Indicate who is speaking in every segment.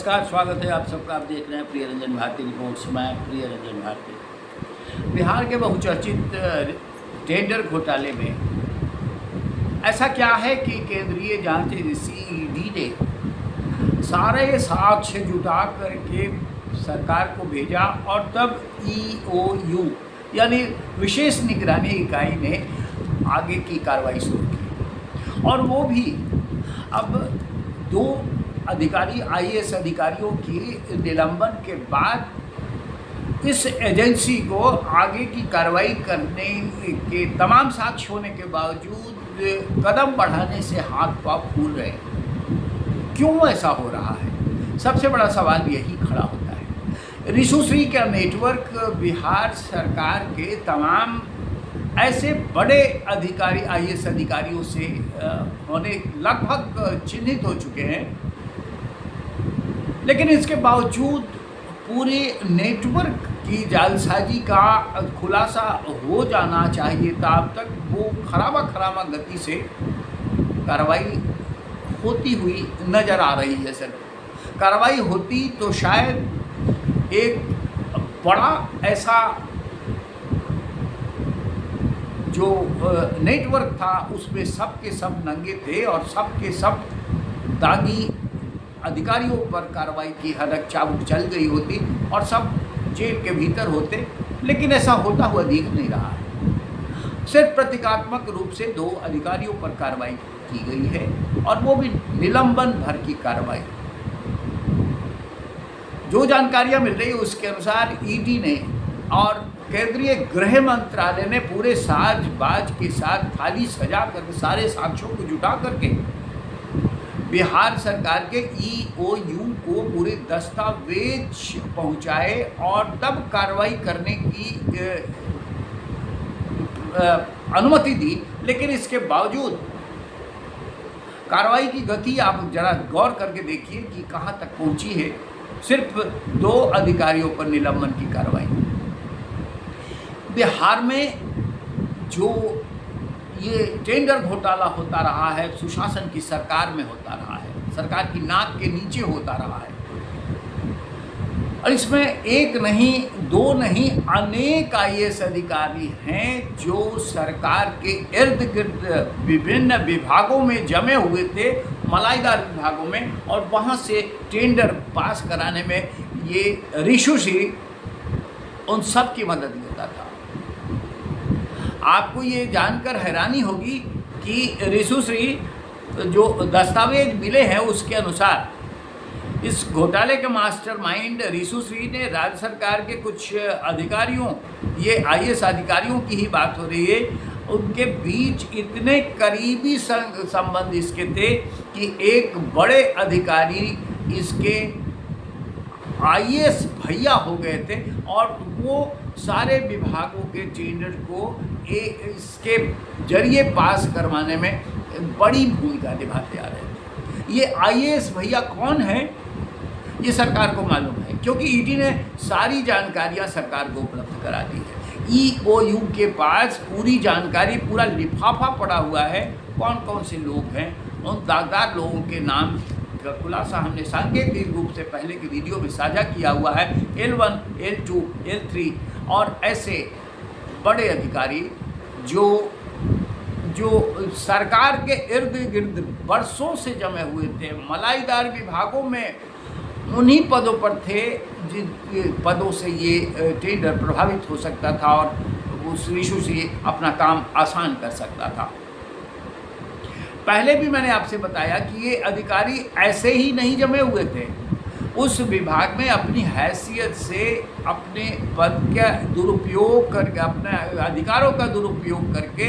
Speaker 1: नमस्कार, स्वागत है आप सबका। आप देख रहे हैं प्रिय रंजन भारती रिपोर्ट्स। मैं प्रिय रंजन भारती। बिहार के बहुचर्चित टेंडर घोटाले में ऐसा क्या है कि केंद्रीय जांच एजेंसी ईडी ने सारे साक्ष्य जुटा करके सरकार को भेजा और तब ईओयू यानी विशेष निगरानी इकाई ने आगे की कार्रवाई शुरू की। और वो भी अब दो अधिकारी आईएएस अधिकारियों की निलंबन के बाद इस एजेंसी को आगे की कार्रवाई करने के तमाम साक्ष्य होने के बावजूद कदम बढ़ाने से हाथ पांव फूल रहे हैं। क्यों ऐसा हो रहा है? सबसे बड़ा सवाल यही खड़ा होता है। रिशुश्री का नेटवर्क बिहार सरकार के तमाम ऐसे बड़े अधिकारी आईएएस अधिकारियों से होने लगभग चिन्हित हो चुके हैं, लेकिन इसके बावजूद पूरे नेटवर्क की जालसाजी का खुलासा हो जाना चाहिए था। अब तक वो खरामा गति से कार्रवाई होती हुई नज़र आ रही है। सर, कार्रवाई होती तो शायद एक बड़ा ऐसा जो नेटवर्क था उसमें सब के सब नंगे थे और सब के सब दागी अधिकारियों पर कार्रवाई की हदक चाबुक चल गई होती और सब जेल के भीतर होते, लेकिन ऐसा होता हुआ दिख नहीं रहा है। सिर्फ प्रतीकात्मक रूप से दो अधिकारियों पर कार्रवाई की गई है और वो भी निलंबन भर की कार्रवाई। जो जानकारियां मिल रही है उसके अनुसार ईडी ने और केंद्रीय गृह मंत्रालय ने पूरे साज-बाज के साथ थाली सजा कर सारे साक्ष्यों को जुटा करके बिहार सरकार के ईओयू को पूरे दस्तावेज पहुंचाए और तब कार्रवाई करने की अनुमति दी। लेकिन इसके बावजूद कार्रवाई की गति आप जरा गौर करके देखिए कि कहां तक पहुंची है। सिर्फ दो अधिकारियों पर निलंबन की कार्रवाई। बिहार में जो ये टेंडर घोटाला होता रहा है, सुशासन की सरकार में होता रहा है, सरकार की नाक के नीचे होता रहा है, और इसमें एक नहीं दो नहीं अनेक आईएएस अधिकारी हैं जो सरकार के इर्द गिर्द विभिन्न विभागों में जमे हुए थे, मलाईदार विभागों में, और वहाँ से टेंडर पास कराने में ये रिशुश्री उन सब की मदद लेता था। आपको ये जानकर हैरानी होगी कि रिशुश्री जो दस्तावेज मिले हैं उसके अनुसार इस घोटाले के मास्टरमाइंड रिशुश्री ने राज्य सरकार के कुछ अधिकारियों, ये आईएएस अधिकारियों की ही बात हो रही है, उनके बीच इतने करीबी संबंध इसके थे कि एक बड़े अधिकारी इसके आईएएस भैया हो गए थे और वो सारे विभागों के टेंडर को इसके जरिए पास करवाने में बड़ी भूमिका निभाते आ रहे थे। ये आईएएस भैया कौन है ये सरकार को मालूम है, क्योंकि ईडी ने सारी जानकारियां सरकार को उपलब्ध करा दी है। ईओयू के पास पूरी जानकारी, पूरा लिफाफा पड़ा हुआ है। कौन कौन से लोग हैं, उन दागदार लोगों के नाम का खुलासा हमने सांकेतिक रूप से पहले की वीडियो में साझा किया हुआ है। L1, L2, L3 और ऐसे बड़े अधिकारी जो सरकार के इर्द गिर्द बरसों से जमे हुए थे, मलाईदार विभागों में उन्हीं पदों पर थे जिन पदों से ये टेंडर प्रभावित हो सकता था और उस इशू से अपना काम आसान कर सकता था। पहले भी मैंने आपसे बताया कि ये अधिकारी ऐसे ही नहीं जमे हुए थे। उस विभाग में अपनी हैसियत से अपने पद का दुरुपयोग करके, अपने अधिकारों का दुरुपयोग करके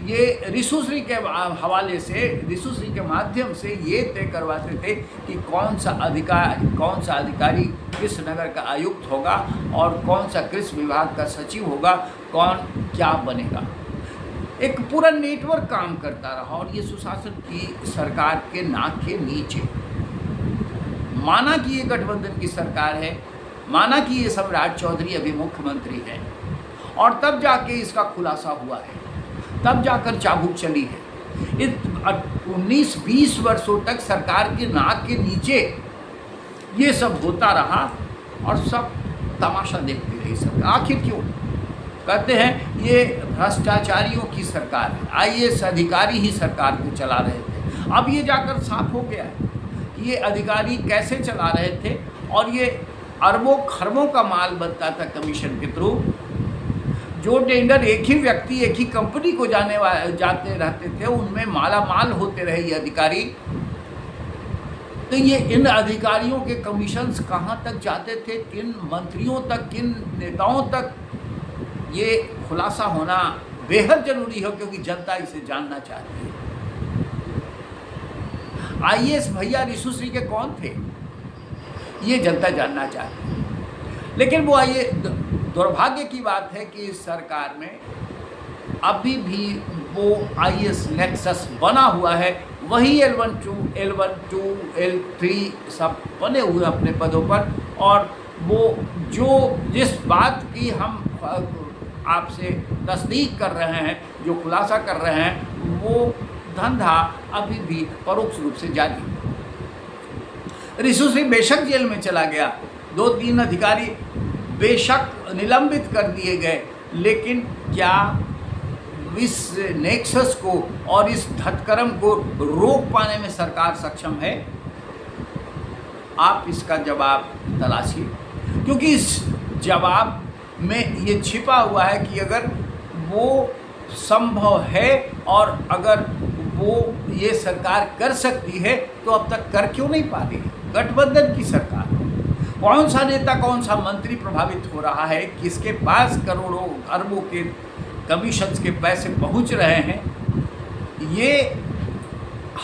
Speaker 1: ये रिशुश्री के हवाले से, रिशुश्री के माध्यम से ये तय करवाते थे कि कौन सा अधिकारी किस नगर का आयुक्त होगा और कौन सा किस विभाग का सचिव होगा, कौन क्या बनेगा। एक पूरा नेटवर्क काम करता रहा और ये सुशासन की सरकार के नाक के नीचे। माना कि ये गठबंधन की सरकार है, माना कि ये सम्राट चौधरी अभी मुख्यमंत्री हैं, और तब जाके इसका खुलासा हुआ है, तब जाकर चाबुक चली है। इस 19-20 वर्षों तक सरकार के नाक के नीचे ये सब होता रहा और सब तमाशा देखती रही सरकार। आखिर क्यों? कहते हैं ये भ्रष्टाचारियों की सरकार है, आईएएस अधिकारी ही सरकार को चला रहे थे। अब ये जाकर साफ हो गया है कि ये अधिकारी कैसे चला रहे थे और ये अरबों खरबों का माल बनता था कमीशन के थ्रू। जो टेंडर एक ही व्यक्ति एक ही कंपनी को जाते रहते थे, उनमें माला माल होते रहे ये अधिकारी। तो ये इन अधिकारियों के कमीशंस कहाँ तक जाते थे, किन मंत्रियों तक, किन नेताओं तक, ये खुलासा होना बेहद जरूरी है, क्योंकि जनता इसे जानना चाहती है। आईएएस भैया रिशु श्री के कौन थे, ये जनता जानना चाहती है। लेकिन वो दुर्भाग्य की बात है कि इस सरकार में अभी भी वो आईएएस नेक्सस बना हुआ है। वही L12, L3 सब बने हुए अपने पदों पर, और वो जिस बात की हम आपसे तस्दीक कर रहे हैं, जो खुलासा कर रहे हैं, वो धंधा अभी भी परोक्ष रूप से जारी है। रिशु श्री बेशक जेल में चला गया, 2-3 अधिकारी बेशक निलंबित कर दिए गए, लेकिन क्या इस नेक्सस को और इस धतकर्म को रोक पाने में सरकार सक्षम है? आप इसका जवाब तलाशिए, क्योंकि इस जवाब में ये छिपा हुआ है कि अगर वो संभव है और अगर वो ये सरकार कर सकती है तो अब तक कर क्यों नहीं पा रही? गठबंधन की सरकार, कौन सा नेता कौन सा मंत्री प्रभावित हो रहा है, किसके पास करोड़ों अरबों के कमीशंस के पैसे पहुंच रहे हैं, ये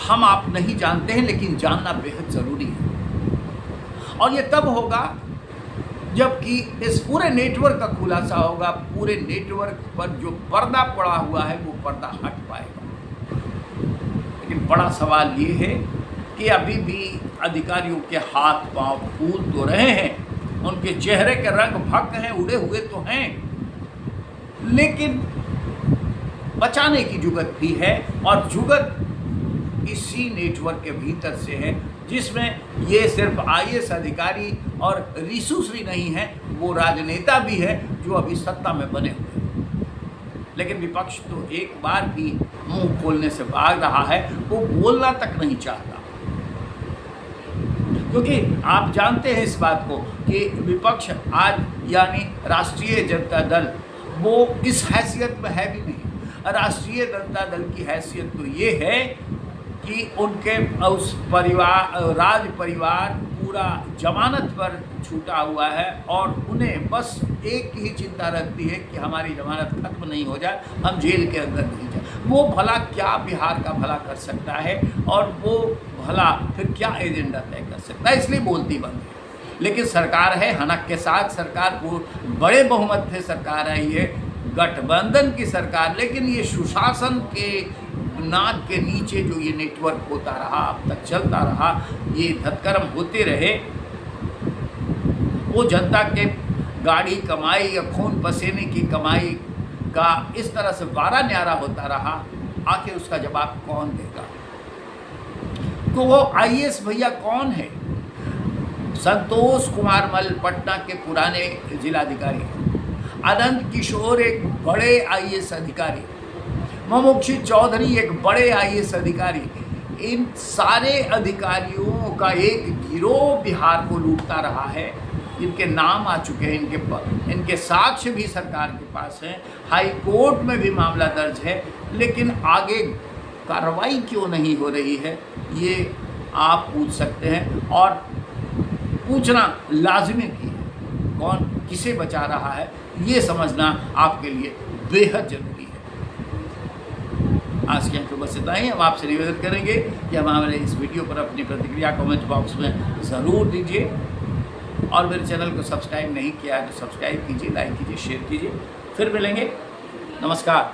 Speaker 1: हम आप नहीं जानते हैं, लेकिन जानना बेहद ज़रूरी है। और ये तब होगा जबकि इस पूरे नेटवर्क का खुलासा होगा, पूरे नेटवर्क पर जो पर्दा पड़ा हुआ है वो पर्दा हट पाएगा। लेकिन बड़ा सवाल ये है कि अभी भी अधिकारियों के हाथ पांव फूल तो रहे हैं, उनके चेहरे के रंग भक हैं, उड़े हुए तो हैं, लेकिन बचाने की जुगत भी है, और जुगत इसी नेटवर्क के भीतर से है, जिसमें ये सिर्फ आईएएस अधिकारी और रिशु श्री नहीं है, वो राजनेता भी है जो अभी सत्ता में बने हुए हैं। लेकिन विपक्ष तो एक बार भी मुंह खोलने से भाग रहा है, वो बोलना तक नहीं चाहता, क्योंकि आप जानते हैं इस बात को कि विपक्ष आज यानी राष्ट्रीय जनता दल वो इस हैसियत में है भी नहीं। राष्ट्रीय जनता दल की हैसियत तो ये है कि उनके उस राज परिवार पूरा जमानत पर छूटा हुआ है, और उन्हें बस एक ही चिंता रहती है कि हमारी जमानत खत्म नहीं हो जाए, हम जेल के अंदर नहीं जाए। वो भला क्या बिहार का भला कर सकता है, और वो भला फिर क्या एजेंडा तय कर सकता है, इसलिए बोलती बंद है। लेकिन सरकार है हनक के साथ, सरकार को बड़े बहुमत से सरकार है, ये गठबंधन की सरकार, लेकिन ये सुशासन के नाक के नीचे जो ये नेटवर्क होता रहा, अब तक चलता रहा, ये धतकर्म होते रहे, वो जनता के गाड़ी कमाई या खून पसीने की कमाई का इस तरह से वारा न्यारा होता रहा, आखिर उसका जवाब कौन देगा? तो वो आईएएस भैया कौन है? संतोष कुमार मल पटना के पुराने जिलाधिकारी, अनंत किशोर एक बड़े आईएएस अधिकारी, मुमुक्षु चौधरी एक बड़े आईएएस अधिकारी, इन सारे अधिकारियों का एक गिरोह बिहार को लूटता रहा है। इनके नाम आ चुके हैं, इनके साक्ष्य भी सरकार के पास हैं, हाई कोर्ट में भी मामला दर्ज है, लेकिन आगे कार्रवाई क्यों नहीं हो रही है, ये आप पूछ सकते हैं, और पूछना लाजिमी भी है। कौन किसे बचा रहा है, ये समझना आपके लिए बेहद जरूरी है। आज के अंक बस इतना ही। हम आपसे निवेदन करेंगे कि हम हमारे इस वीडियो पर अपनी प्रतिक्रिया कमेंट बॉक्स में ज़रूर दीजिए, और मेरे चैनल को सब्सक्राइब नहीं किया है तो सब्सक्राइब कीजिए, लाइक कीजिए, शेयर कीजिए। फिर मिलेंगे, नमस्कार।